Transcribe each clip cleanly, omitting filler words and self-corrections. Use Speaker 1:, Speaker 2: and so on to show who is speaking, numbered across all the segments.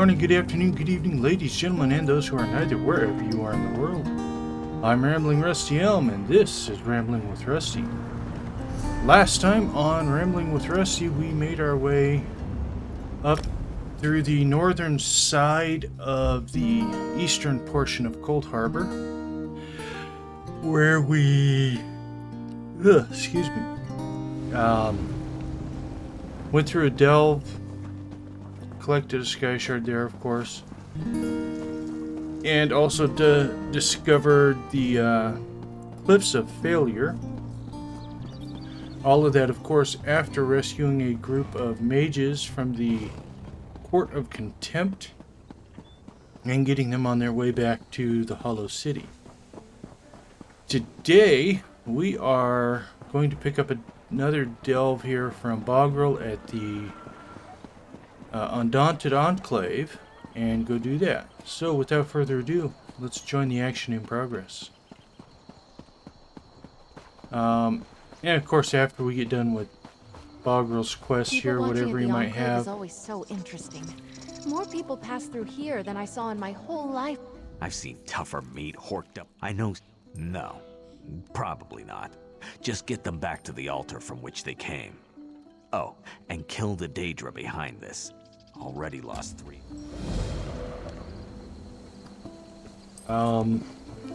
Speaker 1: morning, good afternoon, good evening, ladies, gentlemen, and those who are neither, wherever you are in the world. I'm Rambling Rusty Elm, and this is Rambling with Rusty. Last time on Rambling with Rusty, we made our way up through the northern side of the eastern portion of Cold Harbor, where we went through a delve, collected a sky shard there, of course, and also discovered the Cliffs of Failure. All of that, of course, after rescuing a group of mages from the Court of Contempt and getting them on their way back to the Hollow City. Today, we are going to pick up another delve here from Bogrel at the Undaunted Enclave and go do that. So, without further ado, let's join the action in progress. And of course, after we get done with Bogrel's quest here, whatever he might have.
Speaker 2: Is always so interesting. More people pass through here than I saw in my whole life.
Speaker 3: I've seen tougher meat horked up. I know. No, probably not. Just get them back to the altar from which they came. Oh, and kill the Daedra behind this. Already lost 3.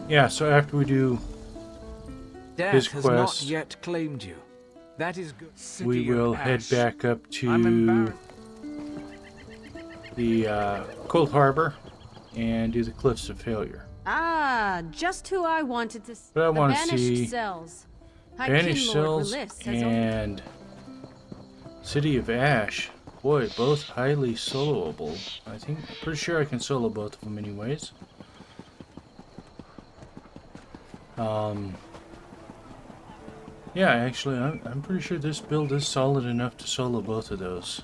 Speaker 1: Yeah, so after we do
Speaker 4: Death
Speaker 1: his
Speaker 4: has
Speaker 1: quest,
Speaker 4: not yet claimed you. That is good.
Speaker 1: we
Speaker 4: City of
Speaker 1: will head
Speaker 4: Ash.
Speaker 1: back up
Speaker 4: I'm
Speaker 1: to
Speaker 4: embarrassed.
Speaker 1: the Cold Harbor and do the Cliffs of Failure.
Speaker 5: Ah, just who I wanted to see.
Speaker 1: But I
Speaker 5: The
Speaker 1: want to
Speaker 5: Banished
Speaker 1: see
Speaker 5: Cells.
Speaker 1: Banished
Speaker 5: High King
Speaker 1: Cells
Speaker 5: Lord Relis has
Speaker 1: and City of Ash. Boy, both highly soloable. I think, pretty sure I can solo both of them anyways. Yeah, actually, I'm pretty sure this build is solid enough to solo both of those.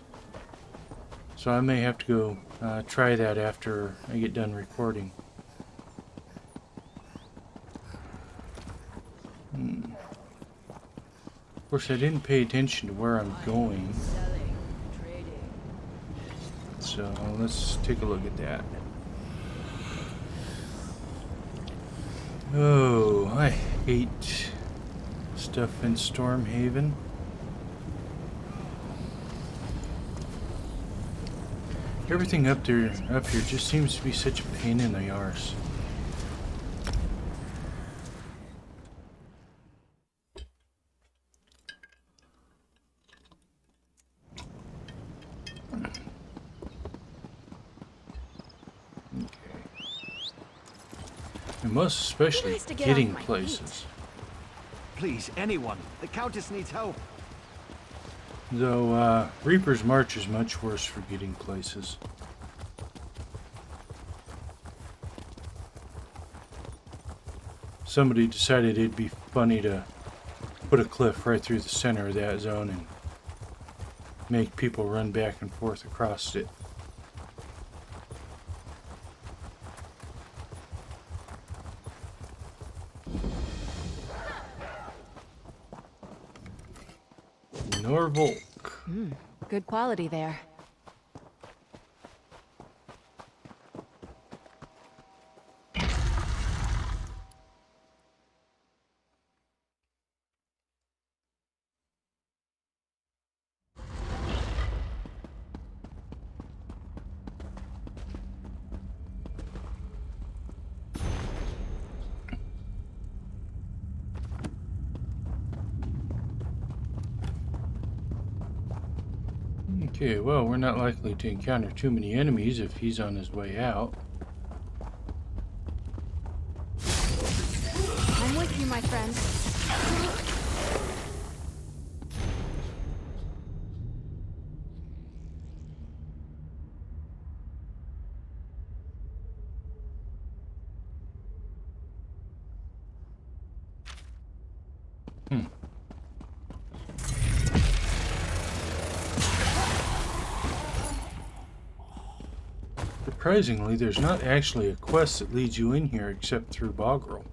Speaker 1: So I may have to go try that after I get done recording. Of course, I didn't pay attention to where I'm going. So let's take a look at that. Oh, I hate stuff in Stormhaven. Everything up here just seems to be such a pain in the arse. And most especially
Speaker 2: Nice to get
Speaker 1: getting
Speaker 2: off my
Speaker 1: places.
Speaker 4: Please, anyone. The Countess needs help.
Speaker 1: Though Reaper's March is much worse for getting places. Somebody decided it'd be funny to put a cliff right through the center of that zone and make people run back and forth across it. Norfolk.
Speaker 2: Good quality there.
Speaker 1: Okay, well, we're not likely to encounter too many enemies if he's on his way out.
Speaker 2: I'm with you, my friend.
Speaker 1: Surprisingly, there's not actually a quest that leads you in here except through Bogrel.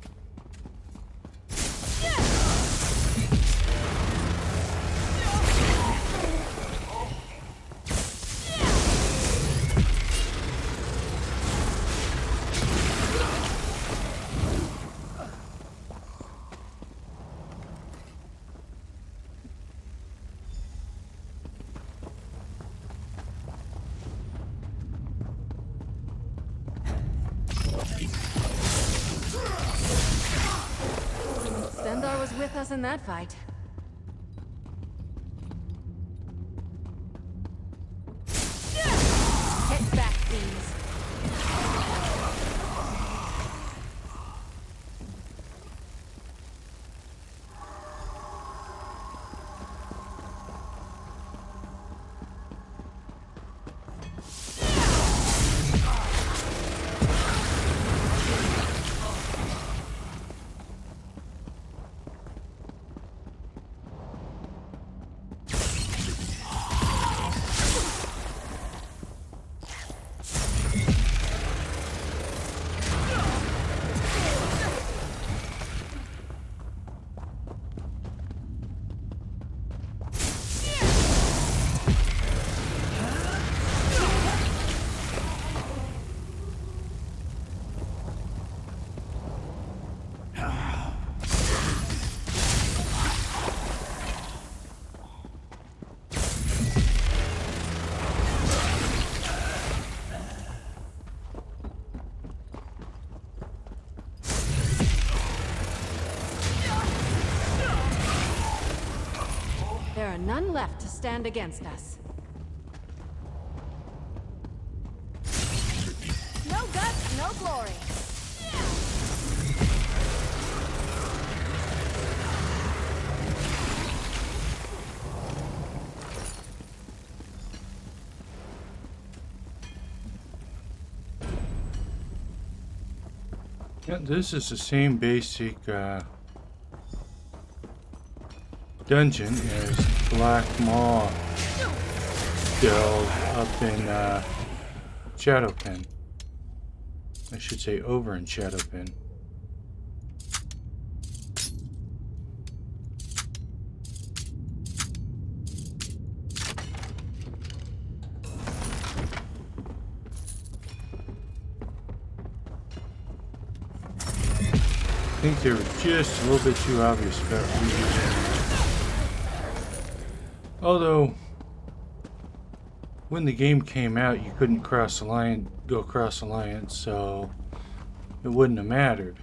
Speaker 2: with us in that fight. Get back, thieves. There are none left to stand against us. No guts, no glory.
Speaker 1: Yeah, this is the same basic dungeon as Black Maw delve up in Shadowpen. I should say over in Shadowpen. I think they were just a little bit too obvious about reusing. Although, when the game came out, you couldn't cross the line, go across the line, so it wouldn't have mattered.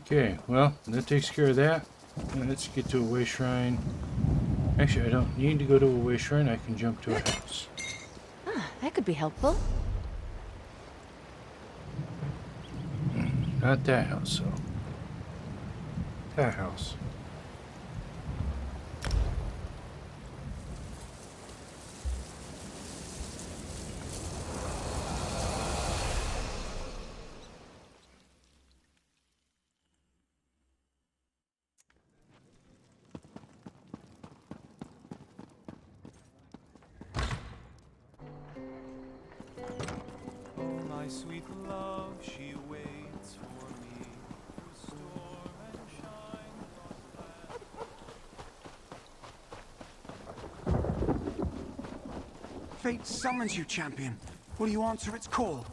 Speaker 1: Okay, well, that takes care of that. Now let's get to a way shrine. Actually, I don't need to go to a way shrine. I can jump to a house.
Speaker 2: Ah, that could be helpful.
Speaker 1: Not that house, though. That house.
Speaker 6: My sweet love, she waits for me through storm and shine across land.
Speaker 4: Fate summons you, champion. Will you answer its call?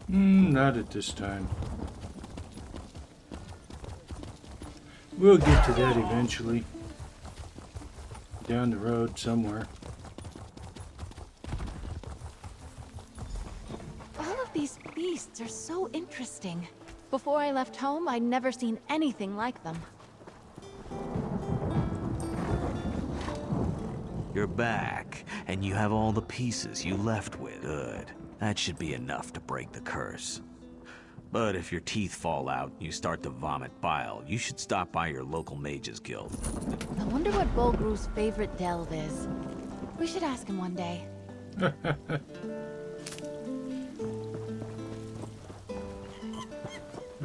Speaker 1: Not at this time. We'll get to that eventually. Down the road somewhere.
Speaker 2: All of these beasts are so interesting. Before I left home, I'd never seen anything like them.
Speaker 3: You're back, and you have all the pieces you left with. Good. That should be enough to break the curse. But if your teeth fall out and you start to vomit bile, you should stop by your local mages guild.
Speaker 2: I wonder what Bolgru's favorite delve is. We should ask him one day.
Speaker 1: Okay.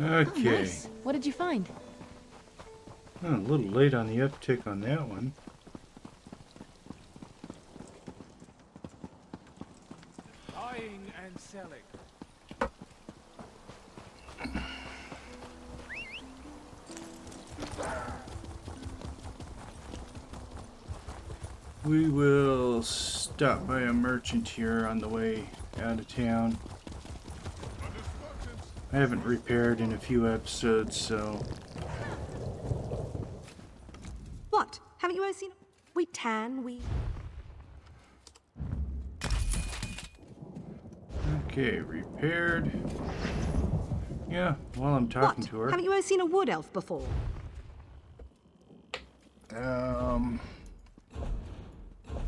Speaker 2: Oh, nice. What did you find?
Speaker 1: Oh, a little late on the uptick on that one.
Speaker 6: Dying selling.
Speaker 1: We will stop by a merchant here on the way out of town. I haven't repaired in a few episodes, so...
Speaker 5: What? Haven't you ever seen... We tan, we...
Speaker 1: Okay, repaired. Yeah, while I'm talking
Speaker 5: What?
Speaker 1: to her.
Speaker 5: Haven't you ever seen a wood elf before?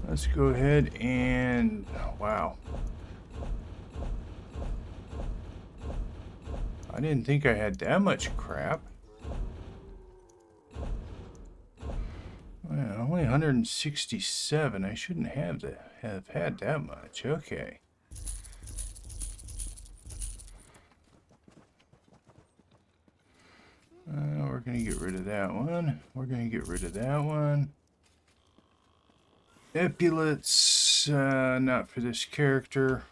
Speaker 1: Let's go ahead and... Wow. I didn't think I had that much crap. Well, only 167. I shouldn't have had that much. Okay. We're gonna get rid of that one. We're gonna get rid of that one. Epaulets, not for this character.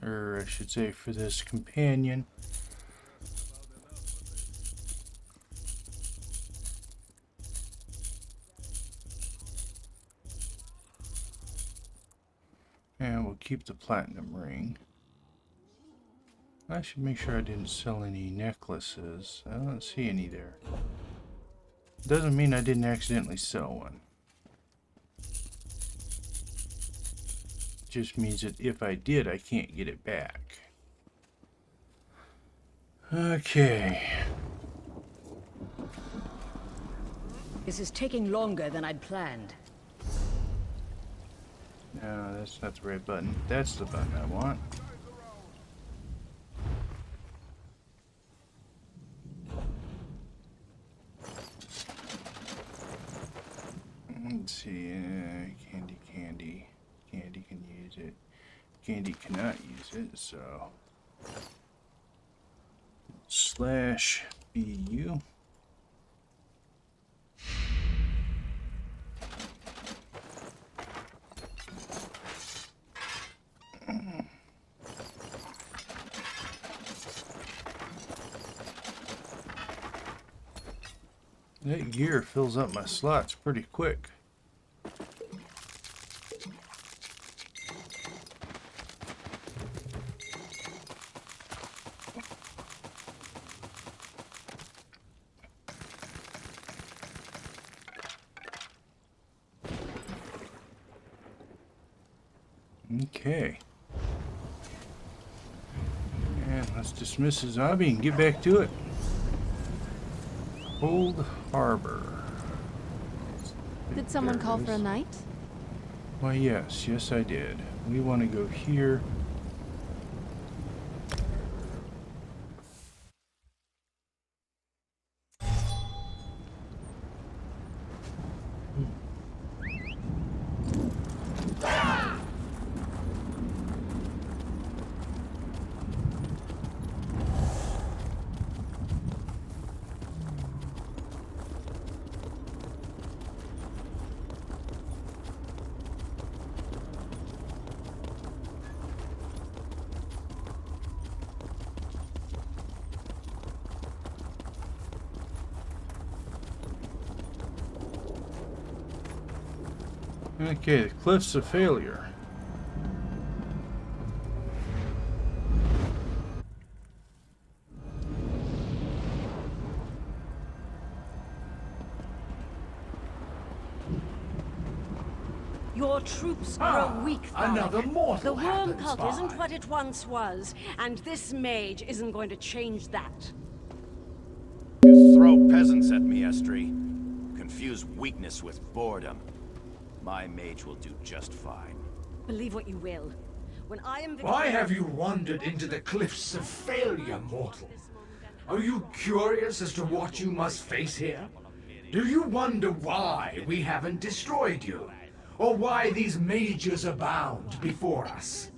Speaker 1: Or I should say for this companion. And we'll keep the platinum ring. I should make sure I didn't sell any necklaces. I don't see any there. Doesn't mean I didn't accidentally sell one. Just means that if I did, I can't get it back. Okay.
Speaker 7: This is taking longer than I'd planned.
Speaker 1: No, that's not the right button. That's the button I want. Let's see, Candy can use it. Candy cannot use it, so /BU. That gear fills up my slots pretty quick. Okay. And let's dismiss the zombie and get back to it. Cold Harbor.
Speaker 2: Did someone
Speaker 1: There it
Speaker 2: call for a
Speaker 1: is.
Speaker 2: night?
Speaker 1: Why, yes, I did. We want to go here. Okay, the Cliffs of Failure.
Speaker 5: Your troops grow weak, Thark.
Speaker 8: Another mortal
Speaker 5: The worm
Speaker 8: happens
Speaker 5: cult
Speaker 8: by.
Speaker 5: isn't what it once was, and this mage isn't going to change that.
Speaker 4: You throw peasants at me, Estri. Confuse weakness with boredom. My mage will do just fine.
Speaker 5: Believe what you will. When I am
Speaker 8: Why have you wandered into the cliffs of failure, mortal? Are you curious as to what you must face here? Do you wonder why we haven't destroyed you? Or why these mages abound before us?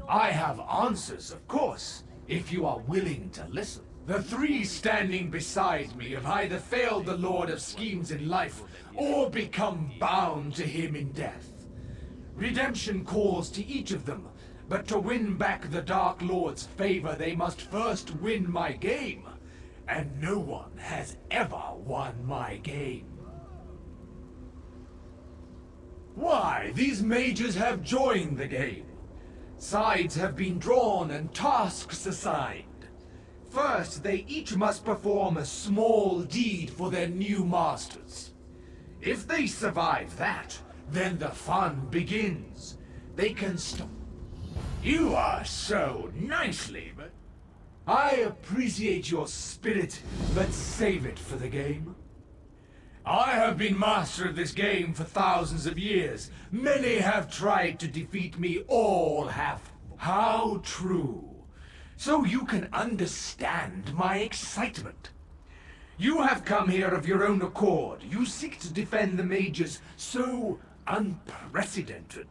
Speaker 8: I have answers, of course, if you are willing to listen. The three standing beside me have either failed the Lord of Schemes in life, or become bound to him in death. Redemption calls to each of them, but to win back the Dark Lord's favor, they must first win my game. And no one has ever won my game. Why, these mages have joined the game. Sides have been drawn and tasks assigned. First, they each must perform a small deed for their new masters. If they survive that, then the fun begins. They can stop. You are so nicely, but I appreciate your spirit, but save it for the game. I have been master of this game for thousands of years. Many have tried to defeat me, all have. How true. So you can understand my excitement. You have come here of your own accord. You seek to defend the mages so unprecedented.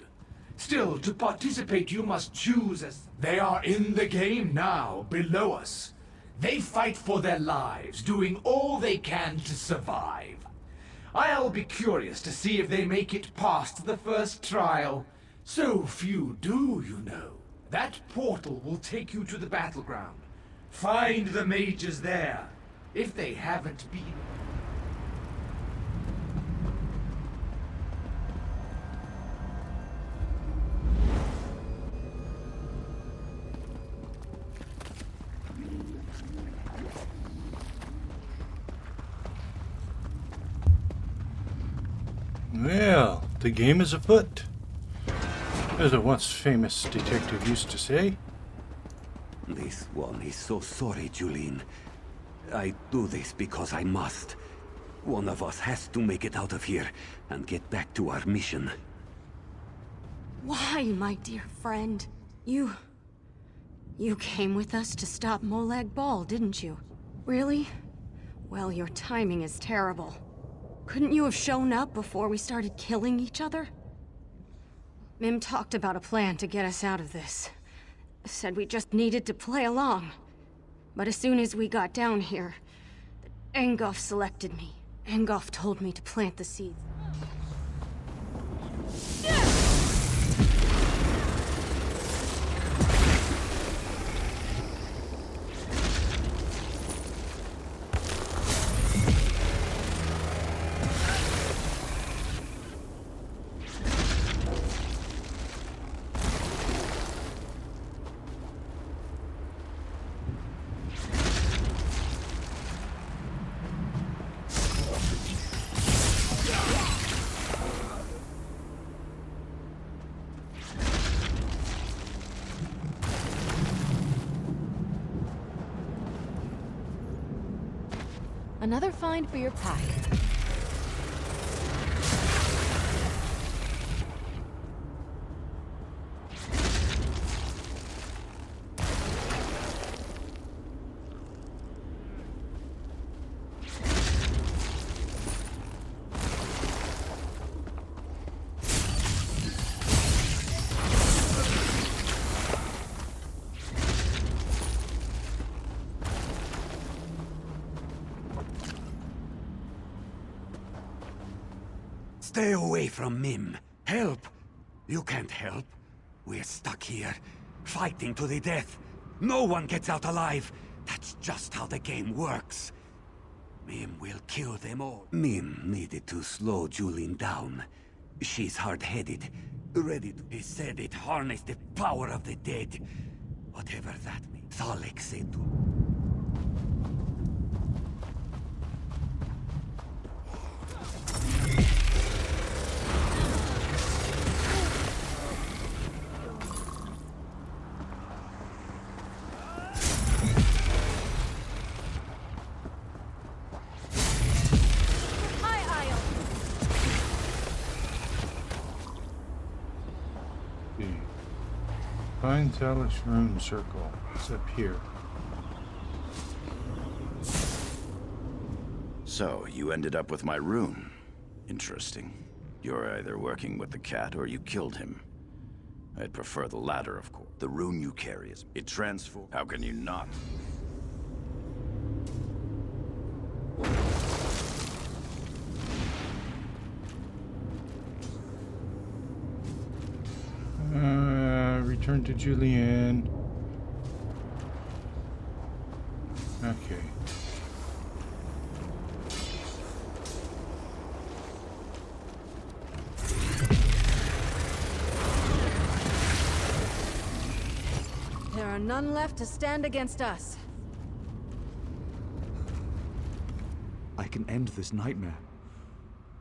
Speaker 8: Still, to participate you must choose as... They are in the game now, below us. They fight for their lives, doing all they can to survive. I'll be curious to see if they make it past the first trial. So few do, you know. That portal will take you to the battleground. Find the mages there, if they haven't been.
Speaker 1: Well, the game is afoot, as a once famous detective used to say.
Speaker 9: This one is so sorry, Julene. I do this because I must. One of us has to make it out of here and get back to our mission.
Speaker 5: Why, my dear friend? You came with us to stop Molag Bal, didn't you? Really? Well, your timing is terrible. Couldn't you have shown up before we started killing each other? Mim talked about a plan to get us out of this. Said we just needed to play along. But as soon as we got down here, Engoff selected me. Engoff told me to plant the seeds.
Speaker 2: Another find for your pack.
Speaker 9: Stay away from Mim. Help! You can't help. We're stuck here, fighting to the death. No one gets out alive. That's just how the game works. Mim will kill them all. Mim needed to slow Julene down. She's hard-headed, ready to... He said it harnessed the power of the dead. Whatever that means. Thalek said to...
Speaker 1: Find Talos Rune Circle. It's up here.
Speaker 4: So, you ended up with my rune. Interesting. You're either working with the cat or you killed him. I'd prefer the latter, of course. The rune you carry is... It transforms... How can you not?
Speaker 1: return to Julianne. Okay.
Speaker 5: There are none left to stand against us.
Speaker 10: I can end this nightmare.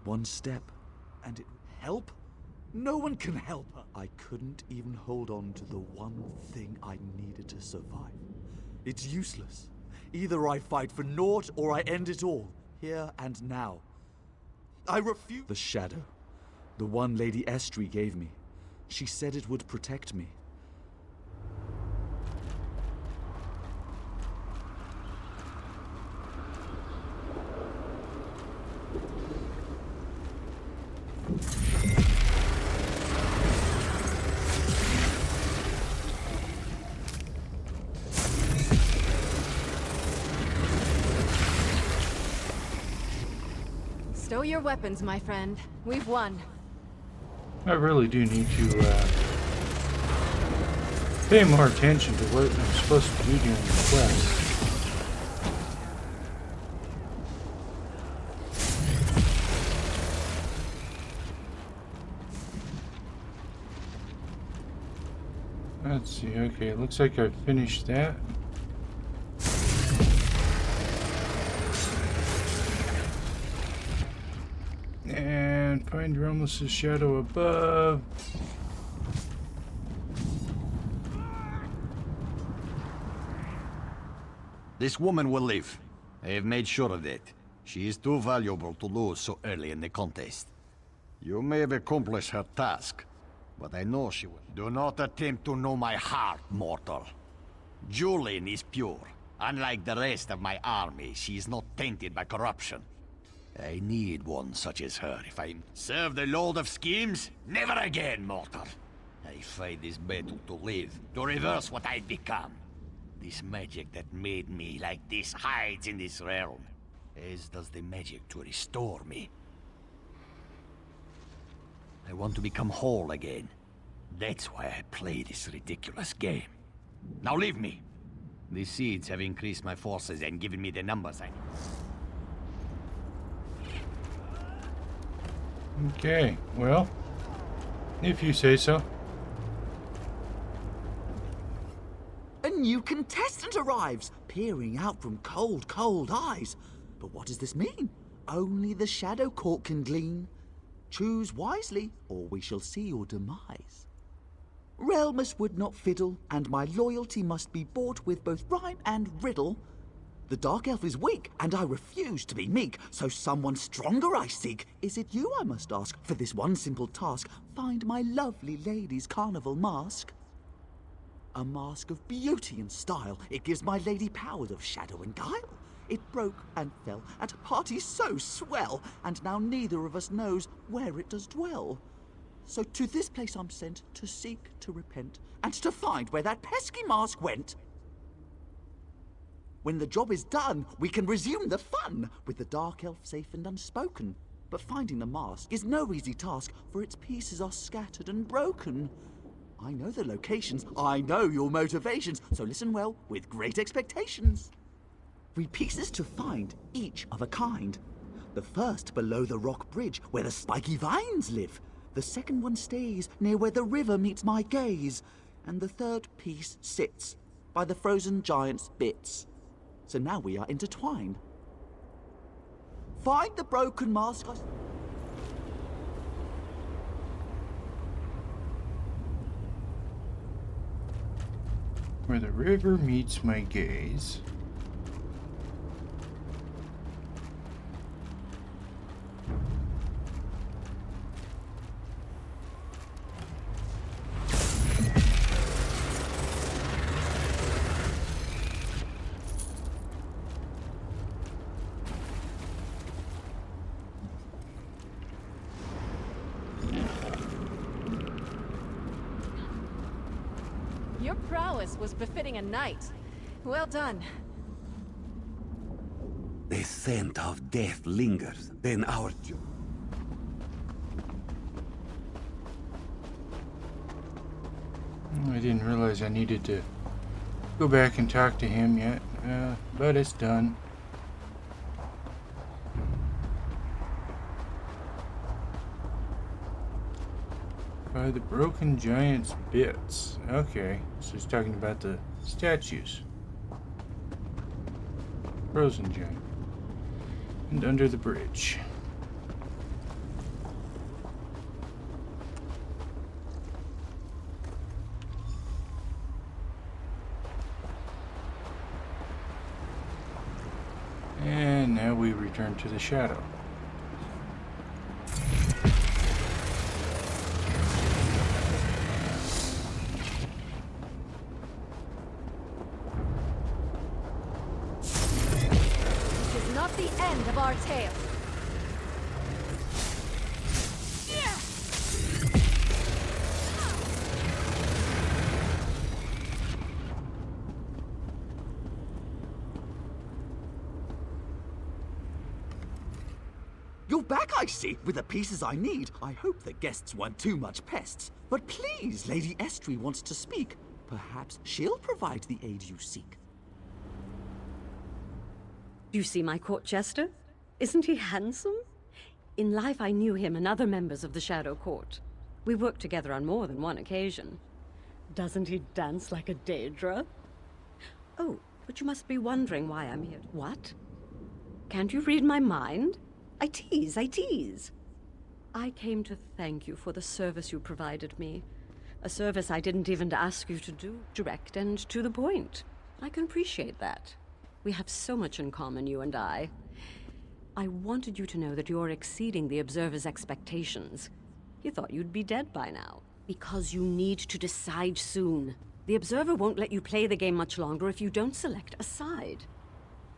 Speaker 10: One step, and it... Help? No one can help her. I couldn't even hold on to the one thing I needed to survive. It's useless. Either I fight for naught, or I end it all, here and now. I refuse... The shadow. The one Lady Estrie gave me. She said it would protect me.
Speaker 5: Stow your weapons, my friend. We've won.
Speaker 1: I really do need to pay more attention to what I'm supposed to do during the quest. Let's see, okay, it looks like I've finished that. And find Realmus' shadow above.
Speaker 4: This woman will live. I have made sure of that. She is too valuable to lose so early in the contest. You may have accomplished her task, but I know she will. Do not attempt to know my heart, mortal. Julian is pure. Unlike the rest of my army, she is not tainted by corruption. I need one such as her if I serve the Lord of Schemes. Never again, mortal. I fight this battle to live, to reverse what I've become. This magic that made me like this hides in this realm, as does the magic to restore me. I want to become whole again. That's why I play this ridiculous game. Now leave me. The seeds have increased my forces and given me the numbers I need.
Speaker 1: Okay, well, if you say so.
Speaker 10: A new contestant arrives, peering out from cold, cold eyes. But what does this mean? Only the Shadow Court can glean. Choose wisely, or we shall see your demise. Realmus would not fiddle, and my loyalty must be bought with both rhyme and riddle. The Dark Elf is weak, and I refuse to be meek, so someone stronger I seek. Is it you, I must ask, for this one simple task? Find my lovely lady's carnival mask. A mask of beauty and style, it gives my lady powers of shadow and guile. It broke and fell at a party so swell, and now neither of us knows where it does dwell. So to this place I'm sent, to seek, to repent, and to find where that pesky mask went. When the job is done, we can resume the fun, with the Dark Elf safe and unspoken. But finding the mask is no easy task, for its pieces are scattered and broken. I know the locations, I know your motivations, so listen well, with great expectations. 3 pieces to find, each of a kind. The first below the rock bridge, where the spiky vines live. The second one stays near where the river meets my gaze. And the third piece sits by the frozen giant's bits. So now we are intertwined. Find the broken mask.
Speaker 1: Where the river meets my gaze.
Speaker 5: Your prowess was befitting a knight. Well done.
Speaker 9: The scent of death lingers, then our...
Speaker 1: I didn't realize I needed to go back and talk to him yet, but it's done. By the broken giant's bits. Okay, so he's talking about the statues. Frozen giant. And under the bridge. And now we return to the shadow.
Speaker 2: This is not the end of our tale.
Speaker 10: You're back, I see, with the pieces I need. I hope the guests weren't too much pests. But please, Lady Estrie wants to speak. Perhaps she'll provide the aid you seek.
Speaker 7: Do you see my court jester? Isn't he handsome? In life I knew him and other members of the Shadow Court. We worked together on more than one occasion. Doesn't he dance like a Daedra? Oh, but you must be wondering why I'm here. What? Can't you read my mind? I tease. I came to thank you for the service you provided me. A service I didn't even ask you to do. Direct and to the point. I can appreciate that. We have so much in common, you and I. I wanted you to know that you're exceeding the Observer's expectations. He thought you'd be dead by now. Because you need to decide soon. The Observer won't let you play the game much longer if you don't select a side.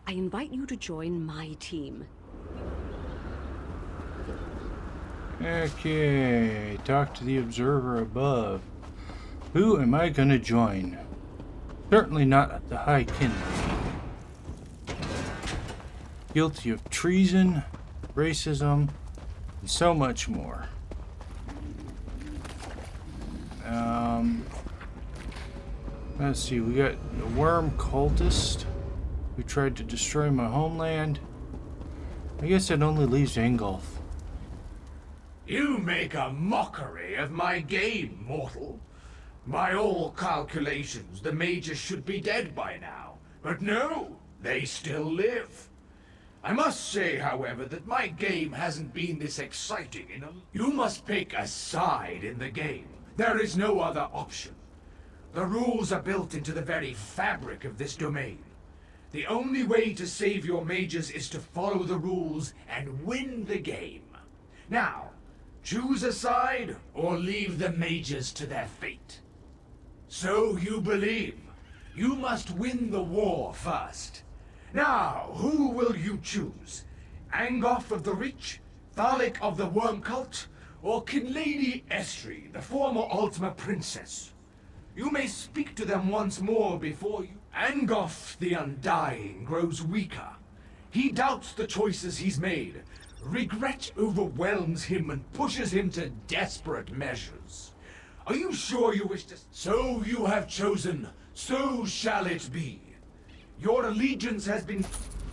Speaker 7: I invite you to join my team.
Speaker 1: Okay, talk to the observer above. Who am I gonna join? Certainly not the High Kin Lady. Guilty of treason, racism, and so much more. Let's see, we got the worm cultist who tried to destroy my homeland. I guess that only leaves Angolf.
Speaker 8: You make a mockery of my game, mortal. By all calculations, the mages should be dead by now. But no, they still live. I must say, however, that my game hasn't been this exciting in a... You must pick a side in the game. There is no other option. The rules are built into the very fabric of this domain. The only way to save your mages is to follow the rules and win the game. Now, choose a side, or leave the mages to their fate. So you believe. You must win the war first. Now, who will you choose? Angolf of the Reach, Thalik of the Worm Cult, or Kinlady Estrie, the former Ultima Princess? You may speak to them once more before you... Angolf the Undying grows weaker. He doubts the choices he's made. Regret overwhelms him and pushes him to desperate measures. Are you sure you wish to... So you have chosen, so shall it be. Your allegiance has been...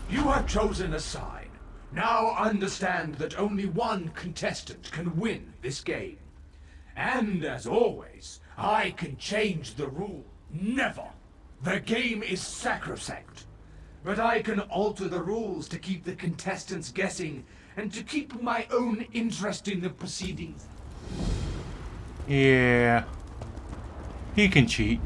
Speaker 8: You have chosen a side. Now understand that only one contestant can win this game. And as always, I can change the rule. Never. The game is sacrosanct. But I can alter the rules to keep the contestants guessing and to keep my own interest in the proceedings.
Speaker 1: Yeah. He can cheat.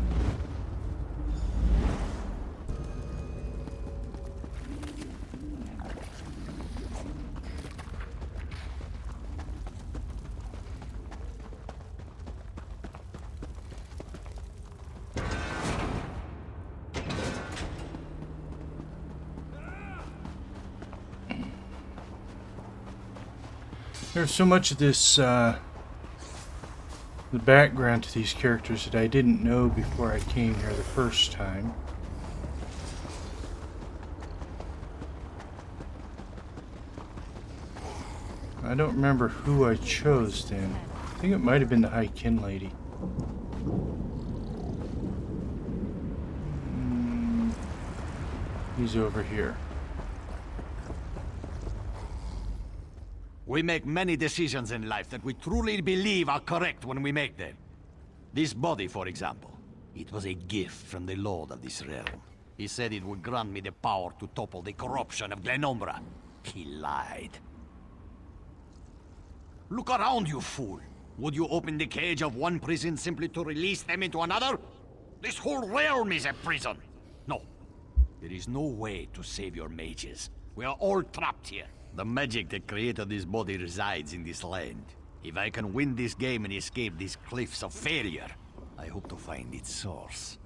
Speaker 1: There's so much of this, the background to these characters that I didn't know before I came here the first time. I don't remember who I chose then. I think it might have been the High Kin Lady. He's over here.
Speaker 4: We make many decisions in life that we truly believe are correct when we make them. This body, for example. It was a gift from the Lord of this realm. He said it would grant me the power to topple the corruption of Glenumbra. He lied. Look around, you fool. Would you open the cage of one prison simply to release them into another? This whole realm is a prison. No. There is no way to save your mages. We are all trapped here. The magic that created this body resides in this land. If I can win this game and escape these cliffs of failure, I hope to find its source.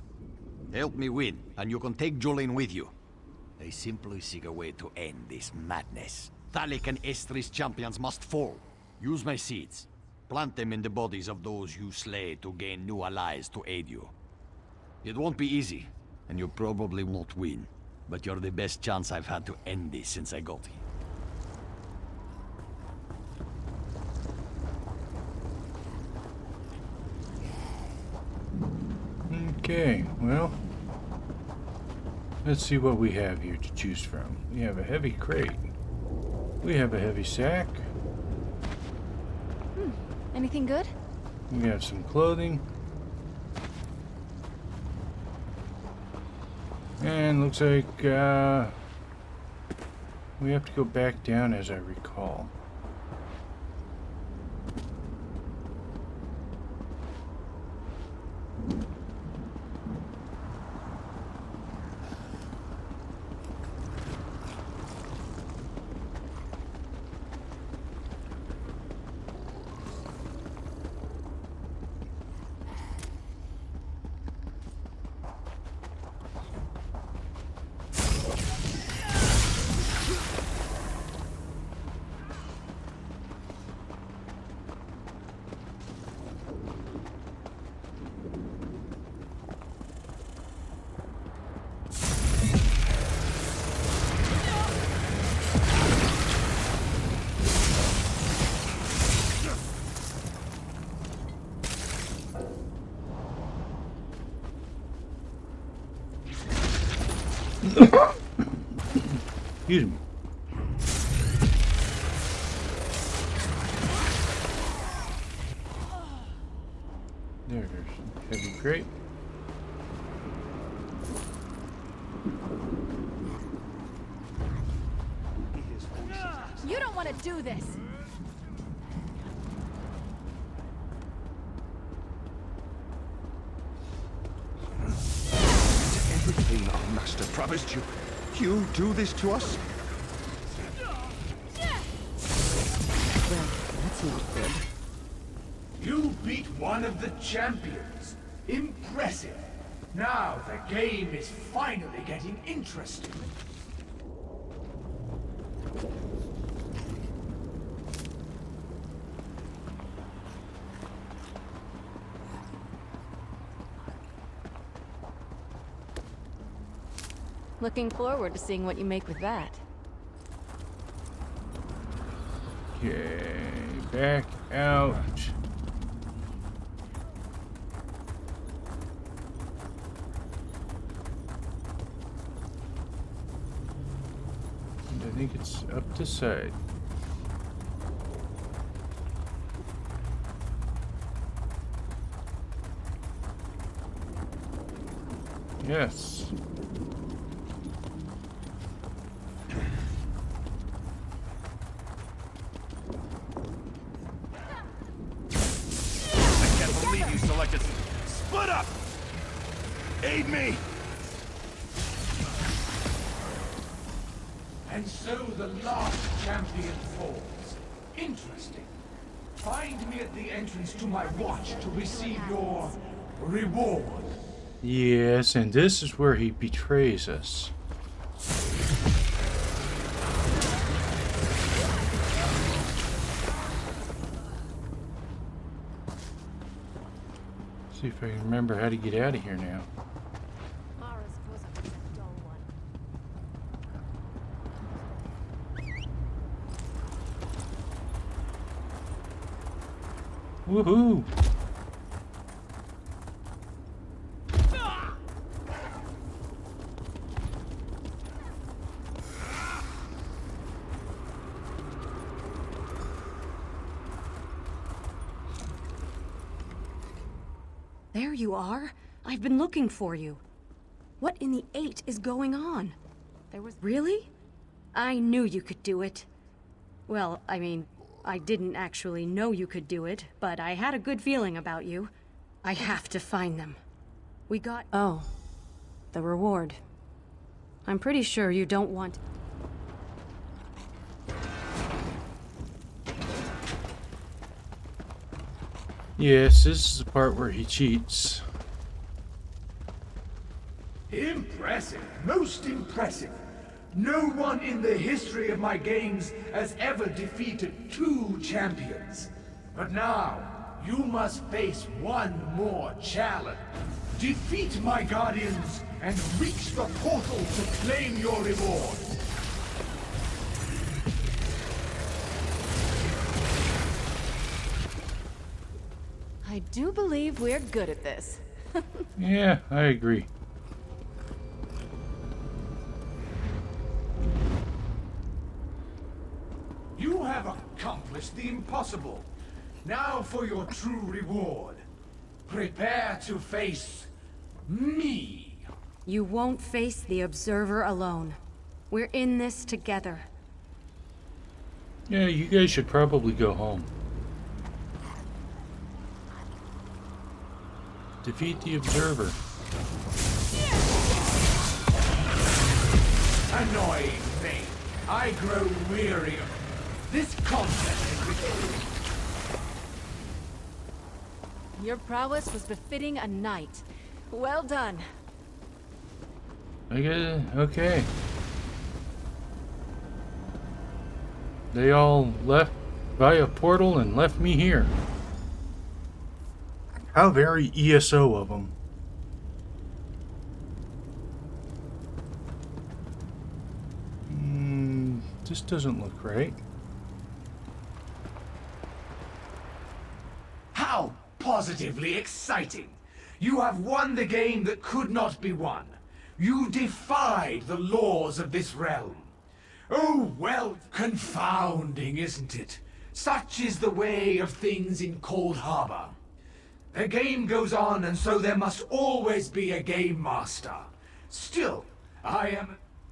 Speaker 4: Help me win, and you can take Jolene with you. I simply seek a way to end this madness. Thalik and Estris champions must fall. Use my seeds. Plant them in the bodies of those you slay to gain new allies to aid you. It won't be easy, and you probably won't win. But you're the best chance I've had to end this since I got here.
Speaker 1: Okay, well, let's see what we have here to choose from. We have a heavy crate. We have a heavy sack.
Speaker 2: Anything good?
Speaker 1: We have some clothing. And looks like we have to go back down as I recall. Excuse me. There's heavy crate.
Speaker 2: You don't want to do this.
Speaker 11: Everything our master promised you. You do this to us?
Speaker 7: Well, that's not good.
Speaker 8: You beat one of the champions. Impressive. Now the game is finally getting interesting.
Speaker 2: Looking forward to seeing what you make with that.
Speaker 1: Okay, back out. And I think it's up this side. Yes.
Speaker 11: Split up! Aid me!
Speaker 8: And so the last champion falls. Interesting. Find me at the entrance to my watch to receive your reward.
Speaker 1: Yes, and this is where he betrays us. See if I can remember how to get out of here now. Woohoo!
Speaker 5: There you are. I've been looking for you. What in the 8 is going on? Really? I knew you could do it. Well, I mean, I didn't actually know you could do it, but I had a good feeling about you. I have to find them. We got... Oh. The reward. I'm pretty sure you don't want...
Speaker 1: Yes, this is the part where he cheats.
Speaker 8: Impressive, most impressive. No one in the history of my games has ever defeated 2 champions. But now, you must face one more challenge. Defeat my guardians and reach the portal to claim your reward.
Speaker 2: I do believe we're good at this.
Speaker 1: Yeah, I agree.
Speaker 8: You have accomplished the impossible. Now for your true reward. Prepare to face me.
Speaker 5: You won't face the Observer alone. We're in this together.
Speaker 1: Yeah, you guys should probably go home. Defeat the Observer.
Speaker 8: Annoying thing. I grow weary of this contest is ridiculous.
Speaker 2: Your prowess was befitting a knight. Well done.
Speaker 1: Okay. They all left via portal and left me here. How very ESO of them. This doesn't look right.
Speaker 8: How positively exciting! You have won the game that could not be won. You defied the laws of this realm. Oh, well, confounding, isn't it? Such is the way of things in Cold Harbor. The game goes on, and so there must always be a game master. Still,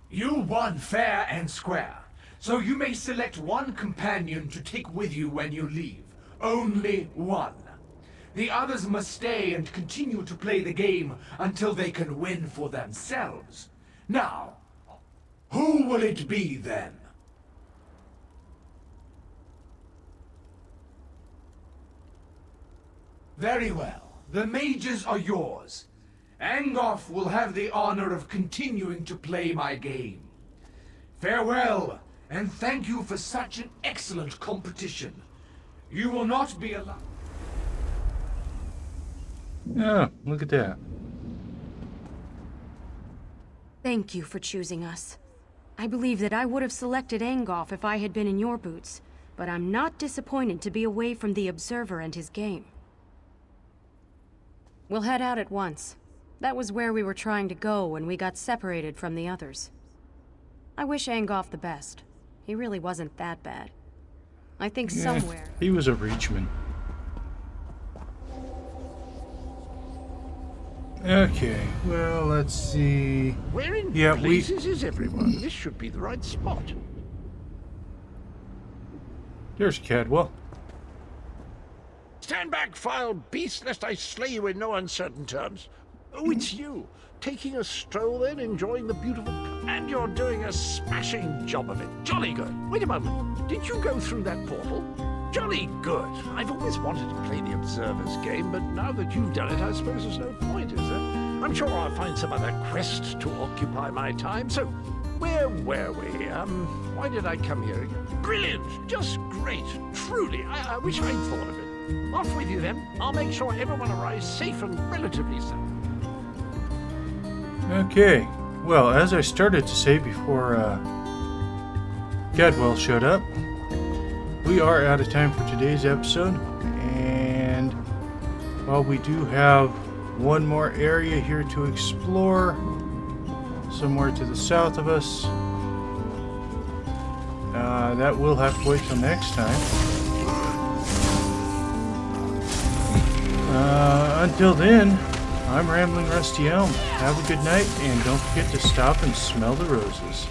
Speaker 8: You won fair and square, so you may select one companion to take with you when you leave. Only one. The others must stay and continue to play the game until they can win for themselves. Now, who will it be then? Very well. The mages are yours. Angoff will have the honor of continuing to play my game. Farewell, and thank you for such an excellent competition. You will not be allowed...
Speaker 1: Oh, look at that.
Speaker 5: Thank you for choosing us. I believe that I would have selected Angoff if I had been in your boots, but I'm not disappointed to be away from the Observer and his game. We'll head out at once. That was where we were trying to go when we got separated from the others. I wish Angoff the best. He really wasn't that bad. I think somewhere...
Speaker 1: He was a Reachman. Okay, well, let's see...
Speaker 11: Where in
Speaker 1: Yeah,
Speaker 11: places is everyone? This should be the right spot.
Speaker 1: There's Cadwell.
Speaker 11: Stand back, foul beast, lest I slay you in no uncertain terms. Oh, it's you. Taking a stroll then, enjoying the beautiful... And you're doing a smashing job of it. Jolly good. Wait a moment. Did you go through that portal? Jolly good. I've always wanted to play the Observer's game, but now that you've done it, I suppose there's no point, is there? I'm sure I'll find some other quest to occupy my time. So, where were we? Why did I come here again? Brilliant! Just great. Truly. I wish I'd thought of it. Off with you then. I'll make sure everyone arrives safe and relatively safe.
Speaker 1: Okay, well, as I started to say before Cadwell showed up, we are out of time for today's episode, and while we do have one more area here to explore, somewhere to the south of us, that will have to wait till next time. Until then, I'm Rambling Rusty Elm. Have a good night, and don't forget to stop and smell the roses.